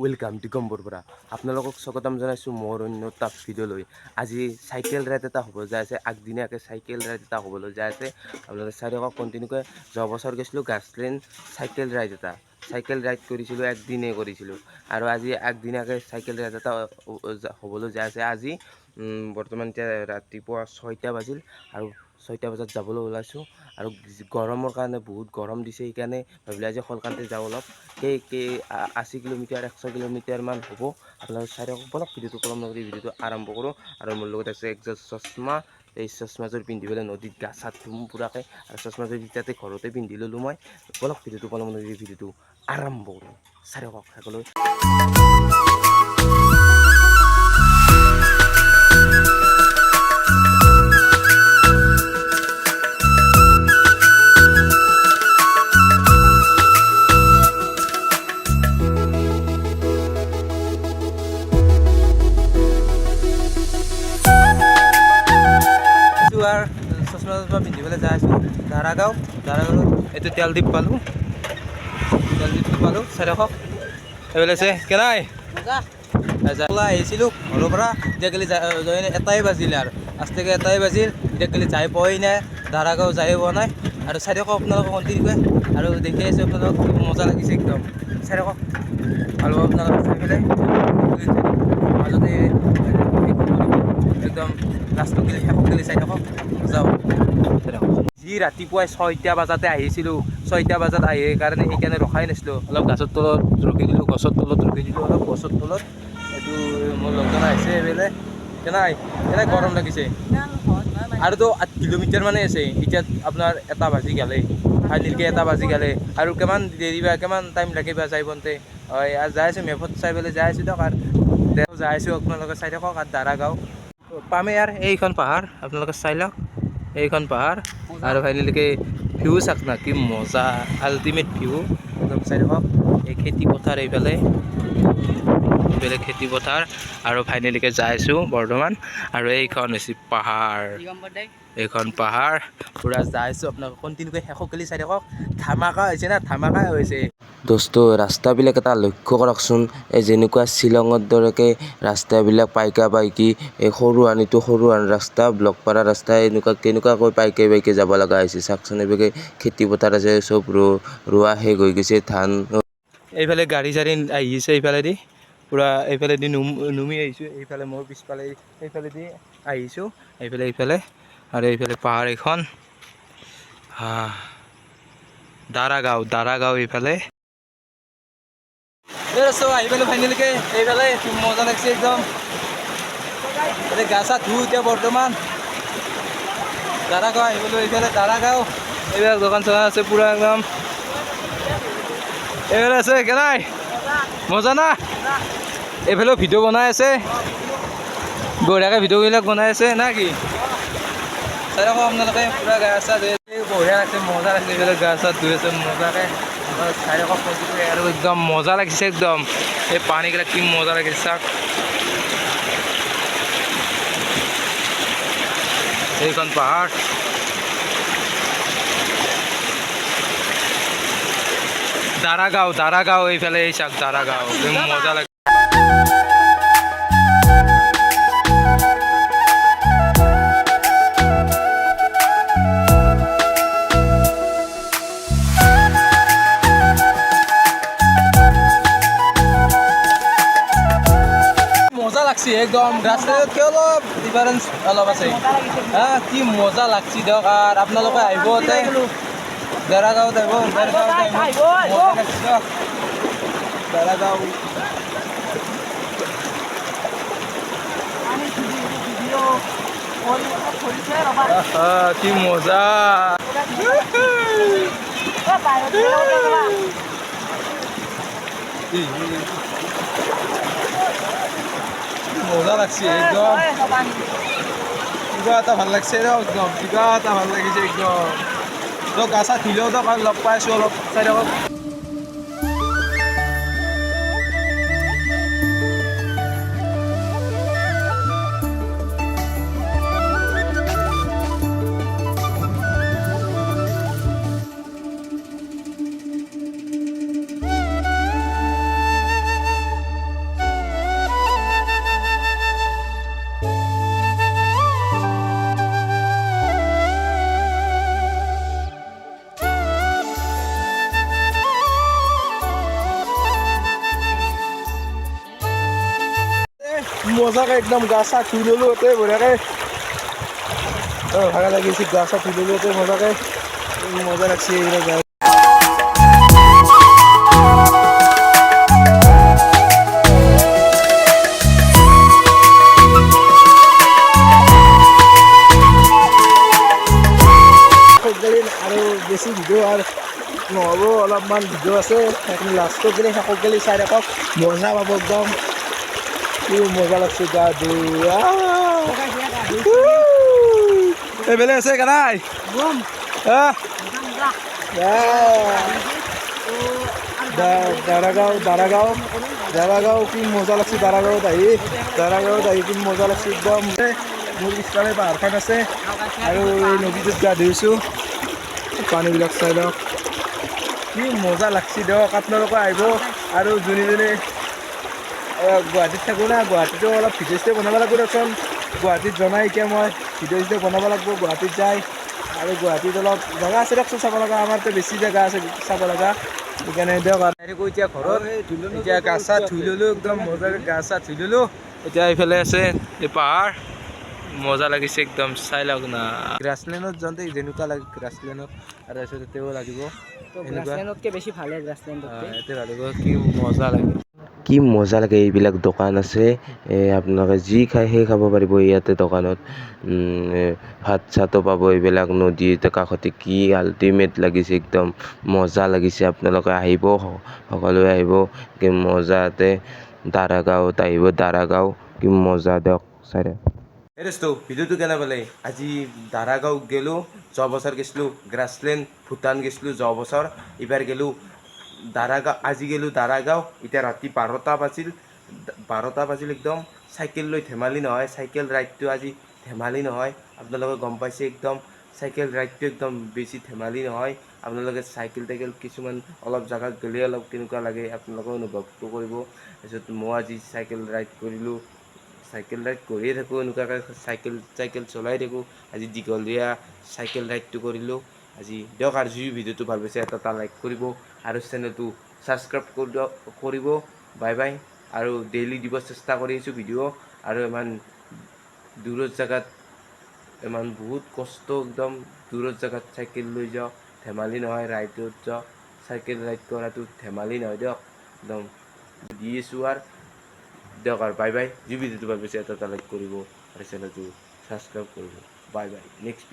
Welcome Digambar পৰা আপোনালোকক স্বাগতম জনাইছোঁ মোৰ অন্য এটা ভিডিঅ'লৈ। আজি চাইকেল ৰাইড এটা হ'ব যাই আছে, আগদিনীয়াকৈ চাইকেল ৰাইড এটা হ'বলৈ যাই আছে। আপোনালোকে চাই থাকক কণ্টিনিউকৈ। যোৱা বছৰ গৈছিলোঁ গ্ৰাছলেণ্ড চাইকেল ৰাইড এটা, চাইকেল ৰাইড কৰিছিলোঁ, একদিনেই কৰিছিলোঁ। আৰু আজি আগদিনীয়াকৈ চাইকেল ৰাইড এটা হ'বলৈ যাই আছে। আজি বৰ্তমান এতিয়া ৰাতিপুৱা ৬টা বাজিল আৰু ৬টা বজাত যাবলৈ ওলাইছোঁ। আৰু গৰমৰ কাৰণে বহুত গৰম দিছে, সেইকাৰণে ভাবিলোঁ আজি সোনকালে যাওঁ অলপ। 80 কিলোমিটাৰ 100 কিলোমিটাৰমান হ'ব। আপোনালোকে চাই থাকক, বলক ভিডিঅ'টো পলম নকৰি ভিডিঅ'টো আৰম্ভ কৰোঁ। আৰু মোৰ লগত আছে একযোৰ চশমা, এই চশমাযোৰ পিন্ধি পেলাই নদীত গা চা ধুম পুৰাকৈ। আৰু চশমাযোৰ তাতে ঘৰতে পিন্ধি ল'লোঁ মই। বলক ভিডিঅ'টো পলম নকৰি ভিডিঅ'টো আৰম্ভ কৰোঁ। চাই থাকক সকলোৱে। চশমা পিন্ধি পেলাই যাই আছোঁ ধাৰাগাঁও। এইটো তেলদ্বীপ পালোঁ, চাই থাকক। এইফালে আছে কেনাই ওলাই আহিছিলোঁ ঘৰৰ পৰা। এতিয়া কালি এটাই বাজিল আৰু আজতেকে এটাই বাজিল। এতিয়া কালি যাই পোৱাই নাই, ধাৰাগাঁও যাই পোৱা নাই। আৰু চাই থাকক আপোনালোকক কণ্টিনিউকৈ। আৰু দেখি আছোঁ আপোনালোকক মজা লাগিছে একদম, চাই থাকক। আৰু আপোনালোকক চাই পেলাই মাজতে একদম লাষ্টত গেলি শেষত গেলি চাই থাকক, যাওঁ চাই থাকক। যি ৰাতিপুৱাই 6টা বজাতে আহিছিলোঁ, 6টা বজাত আহি সেইকাৰণে ৰখাই নাছিলোঁ। অলপ গছৰ তলত ৰখি দিলোঁ, অলপ গছৰ তলত। এইটো মোৰ লগজন আহিছে এইফালে। কেনাই গৰম লাগিছে। আৰুতো 8 কিলোমিটাৰ মানে আছে। এতিয়া আপোনাৰ 1 বাজি গ'লে, ফাইনেলকৈ 1 বাজি গ'লে। আৰু কিমান দেৰি বা কিমান টাইম লাগিব যাই পওঁতে। যাই আছোঁ মেপত চাই পেলাই যাই আছোঁ দিয়ক। আৰু যাই আছোঁ আপোনালোকে চাই থাকক। আৰু ধাৰাগাঁও পামেই আৰু এইখন পাহাৰ আপোনালোকে চাই লওক, এইখন পাহাৰ। আৰু ফাইনেলিকৈ ভিউ চাওক না, কি মজা আল্টিমেট ভিউ একদম, চাই থাকক। এই খেতি পথাৰ এইফালে খেতি পথাৰ। আৰু ফাইনেলিকৈ যাই আছোঁ বৰ্তমান। আৰু এইখন হৈছে পাহাৰ, এইখন পাহাৰ পূৰা যাই আছোঁ। আপোনালোকে কণ্টিনিউকৈ শেষক গেলি চাই থাকক। ধামাকা হৈছে না, ধামাকা হৈছে দোস্ত। ৰাস্তাবিলাক এটা লক্ষ্য কৰকচোন, এই যেনেকুৱা শ্বিলঙৰ দৰেকৈ ৰাস্তাবিলাক পাইকি এই সৰু ৰাস্তা, ব্লক পাৰা ৰাস্তা, কেনেকুৱাকৈ পাইকে যাব লগা হৈছে চাওকচোন। এইভাগে খেতি পথাৰ আছে, চব ৰোৱা শেষ হৈ গৈছে, ধান। এইফালে গাড়ী চাড়ী আহিছে এইফালেদি পূৰা, এইফালেদি নুমি আহিছোঁ। এইফালে মোৰ পিছফালে এইফালেদি আহিছোঁ, এইফালে। আৰু এইফালে পাহাৰ এইখন ধাৰাগাঁও এইফালে। আহি পেলাই ফাইনেলিকৈ এইফালে মজা লাগিছে একদম। এতিয়া গা চা ধুওঁ এতিয়া বৰ্তমান। ধাৰাগাঁও আহিবলৈ এইফালে ধাৰাগাঁও। এইবিলাক দোকান চোকান আছে পূৰা একদম। এইফালে আছে কেনাই মজা না। এইফালেও ভিডিঅ' বনাই আছে, বঢ়িয়াকৈ ভিডিঅ'বিলাক বনাই আছে না কি। চাই থাকক আপোনালোকে পূৰা গা চা ধুই বঢ়িয়া লাগিছে, মজা লাগিছে। এইফালে গা চা ধুই আছে মজাকৈ, চাই থাকক। আৰু একদম মজা লাগিছে একদম, এই পানীবিলাক কি মজা লাগিছে চাওক। এইখন পাহাৰ, ধাৰাগাঁও এইফালে এই চাওক ধাৰাগাঁও, মজা লাগে। মজা লাগছে একদম, ৰাস্তাতকৈ অলপ ডিফাৰেঞ্চ অলপ আছে। কি মজা লাগছে দিয়ক। আৰু আপোনালোকে আহিব ধাৰাগাঁৱত আহিব, মজা লাগছে দিয়ক ধাৰাগাঁও। কি মজা, মজা লাগছে একদম। কিবা এটা ভাল লাগছে একদম, কিবা এটা ভাল লাগিছে একদম। গা চা ধুলেও লগ পাই আছোঁ অলপ, চাই থাকক। মজাকে একদম গা চা ধুই ল'লোঁ এতে বঢ়িয়াকৈ ভাগা লাগিছে গা চা ধুই ল'লোঁ এতে মজাকৈ মজা লাগছে এইবিলাক গা আৰু বেছি ভিডিঅ' আৰু নহ'ব অলপমান ভিডিঅ' আছে সেইখিনি লাষ্টত গ'লে শেষত গ'লে চাই থাকক মজা পাব একদম কি মজা লাগছে গা ধুই এইফালে আছে কানাই দাৰাগাঁও কি মজা লাগছে দাৰাগাঁৱত আহি কি মজা লাগছে একদম মোৰ পিছফালে পাহাৰখন আছে আৰু এই নদীটোত গা ধুইছোঁ পানীবিলাক চাই লওক কি মজা লাগছে দিয়ক আপোনালোকে আহিব আৰু যোনে যোনে গুৱাহাটীত থাকোঁ না গুৱাহাটীতো অলপ ভিডিঅ' চিডিঅ' বনাব লাগিব দিয়কচোন গুৱাহাটীত জনাই এতিয়া মই ভিডিঅ' চিডিঅ' বনাব লাগিব গুৱাহাটীত যায় আৰু গুৱাহাটীত অলপ জেগা আছে দিয়কচোন চাব লগা আমাৰতো বেছি জেগা আছে চাব লগা সেইকাৰণে দিয়ক আৰু এতিয়া ঘৰত এতিয়া গা চা ধুই ল'লোঁ একদম মজাকৈ গা চা ধুই ল'লোঁ এতিয়া এইফালে আছে এই পাহাৰ মজা লাগিছে একদম চাই লওক না গ্ৰাছলেণ্ডত যাওঁতে যেনেকুৱা লাগে গ্ৰাছলেণ্ডত আৰু তাৰপিছত তেও লাগিব গ্ৰাছলেণ্ডতকৈ বেছি ভালে গ্ৰাছলেণ্ডতকৈ ইয়াতে লাগিব কি মজা লাগে কি মজা লাগে এইবিলাক দোকান আছে আপোনালোকে যি খায় সেই খাব পাৰিব ইয়াতে দোকানত ভাত চাতো পাব এইবিলাক নদীৰ কাষতে কি আল্টিমেট লাগিছে একদম মজা লাগিছে আপোনালোকে আহিব সকলোৱে আহিব কি মজাতে দাৰাগাঁৱত আহিব দাৰাগাঁও কি মজা দিয়ক চাই এই দোস্তো ভিডিঅ'টো কেনে পালে আজি দাৰাগাঁও গ'লোঁ যোৱা বছৰ গৈছিলোঁ গ্ৰাছলেণ্ড ভূটান গৈছিলোঁ যোৱা বছৰ এইবাৰ গ'লোঁ দাৰাগাঁও আজি গ'লোঁ দাৰাগাঁও এতিয়া ৰাতি 12টা বাজিল একদম চাইকেল লৈ ধেমালি নহয় চাইকেল ৰাইডটো আজি ধেমালি নহয় আপোনালোকে গম পাইছে একদম চাইকেল ৰাইডটো একদম বেছি ধেমালি নহয় আপোনালোকে চাইকেল টাইকেল কিছুমান অলপ জেগাত গ'লে অলপ কেনেকুৱা লাগে আপোনালোকে অনুভৱটো কৰিব তাৰপিছত মই আজি চাইকেল ৰাইড কৰিলোঁ চাইকেল ৰাইড কৰিয়ে থাকোঁ এনেকুৱাকৈ চাইকেল চলাই থাকোঁ আজি দীঘলীয়া চাইকেল ৰাইডটো কৰিলোঁ আজি দিয়ক আৰু যদি ভিডিঅ'টো ভাল পাইছে এটা লাইক কৰিব আৰু চেনেলটো ছাবস্ক্ৰাইব কৰিব বাই বাই আৰু ডেইলি দিব চেষ্টা কৰি আছোঁ ভিডিঅ' আৰু ইমান দূৰৰ জেগাত ইমান বহুত কষ্ট একদম দূৰৰ জেগাত চাইকেল লৈ যাওঁ ধেমালি নহয় ৰাইডত যাওঁ চাইকেল ৰাইড কৰাটো ধেমালি নহয় দিয়ক একদম দি আছোঁ আৰু দিয়ক আৰু বাই বাই যদি ভিডিঅ'টো ভাল পাইছে এটা লাইক কৰিব আৰু চেনেলটো ছাবস্ক্ৰাইব কৰিব বাই বাই নেক্সট